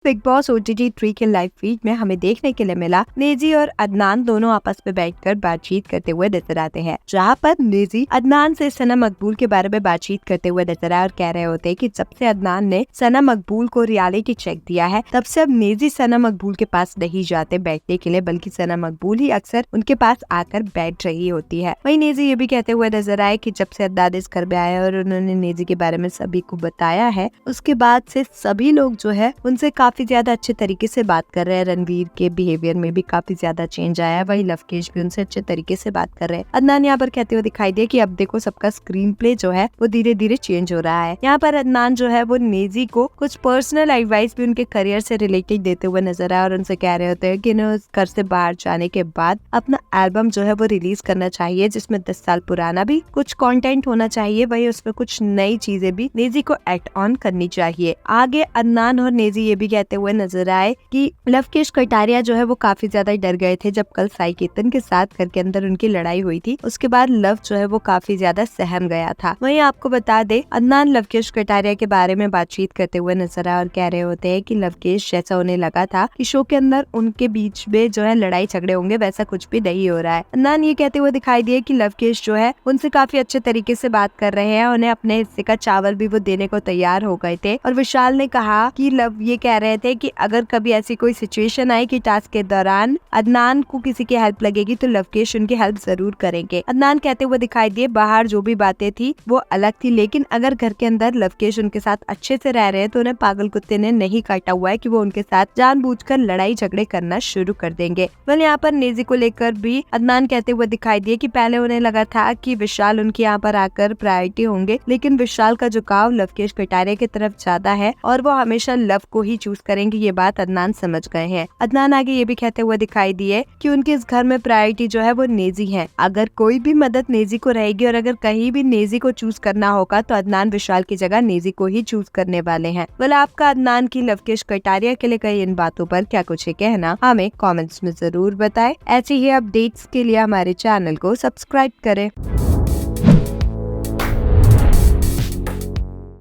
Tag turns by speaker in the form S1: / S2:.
S1: Big boss OTT 3 के live feed में हमें देखने के लिए मिला नेजी और अदनान दोनों आपस में बैठकर बातचीत करते हुए नजर आते हैं, जहां पर नेजी अदनान से सना मकबूल के बारे में बातचीत करते हुए नजर आए और कह रहे होते हैं कि जब से अदनान ने सना मकबूल को रियलिटी चेक दिया है तब से अब नेजी सना मकबूल के पास नहीं जाते बैठने के लिए, बल्कि सना मकबूल ही अक्सर उनके पास आकर बैठ रही होती है। वहीं नेजी ये भी कहते हुए नजर आए कि जब से अदनान इस घर में आया और उन्होंने नेजी के बारे में सभी को बताया है, उसके बाद से सभी लोग जो है उनसे काफी ज्यादा अच्छे तरीके से बात कर रहे हैं। रणवीर के बिहेवियर में भी काफी ज्यादा चेंज आया है, वही लवकेश भी उनसे अच्छे तरीके से बात कर रहे हैं। अदनान यहाँ पर कहते हुए दिखाई दिए कि अब देखो सबका स्क्रीन प्ले जो है वो धीरे धीरे चेंज हो रहा है। यहाँ पर अदनान जो है वो नेजी को कुछ पर्सनल एडवाइस भी उनके करियर से रिलेटेड देते हुए नजर आया और उनसे कह रहे होते हैं कि घर से बाहर जाने के बाद अपना एल्बम जो है वो रिलीज करना चाहिए, जिसमें 10 साल पुराना भी कुछ कंटेंट होना चाहिए, वही उसमें कुछ नई चीजें भी नेजी को एक्ट ऑन करनी चाहिए। आगे अदनान और नेजी ये भी कहते हुए नजर आए कि लवकेश कटारिया जो है वो काफी ज्यादा डर गए थे जब कल साई केतन के साथ घर के अंदर उनकी लड़ाई हुई थी। उसके बाद लव जो है वो काफी ज्यादा सहम गया था। वहीं आपको बता दे अदनान लवकेश कटारिया के बारे में बातचीत करते हुए नजर आए और कह रहे होते हैं कि लवकेश जैसा उन्हें लगा था कि शो के अंदर उनके बीच में जो है लड़ाई झगड़े होंगे, वैसा कुछ भी नहीं हो रहा है। अदनान ये कहते हुए दिखाई दिए कि लवकेश जो है उनसे काफी अच्छे तरीके से बात कर रहे हैं, उन्हें अपने हिस्से का चावल भी वो देने को तैयार हो गए थे। और विशाल ने कहा कि लव ये कह रहे थे कि अगर कभी ऐसी कोई सिचुएशन आई कि टास्क के दौरान अदनान को किसी की हेल्प लगेगी तो लवकेश उनकी हेल्प जरूर करेंगे। अदनान कहते हुए दिखाई दिए बाहर जो भी बातें थी वो अलग थी, लेकिन अगर घर के अंदर लवकेश उनके साथ अच्छे से रह रहे हैं तो उन्हें पागल कुत्ते ने नहीं काटा हुआ है कि वो उनके साथ जानबूझकर लड़ाई झगड़े करना शुरू कर देंगे। वहीं यहाँ पर नेजी को लेकर भी अदनान कहते हुए दिखाई दिए कि पहले उन्हें लगा था कि विशाल उनके यहाँ पर आकर प्रायोरिटी होंगे, लेकिन विशाल का झुकाव लवकेश कटारिया की तरफ ज्यादा है और वो हमेशा लव को ही चूज करेंगे, ये बात अदनान समझ गए हैं। अदनान आगे ये भी कहते हुए दिखाई दिए कि उनके इस घर में प्रायोरिटी जो है वो नेजी है। अगर कोई भी मदद नेजी को रहेगी और अगर कहीं भी नेजी को चूज करना होगा तो अदनान विशाल की जगह नेजी को ही चूज करने वाले हैं। बोले आपका अदनान की लवकेश कटारिया के लिए कई इन बातों पर क्या कुछ है कहना, हमें कमेंट्स में जरूर बताएं। ऐसे ही अपडेट्स के लिए हमारे चैनल को सब्सक्राइब करें।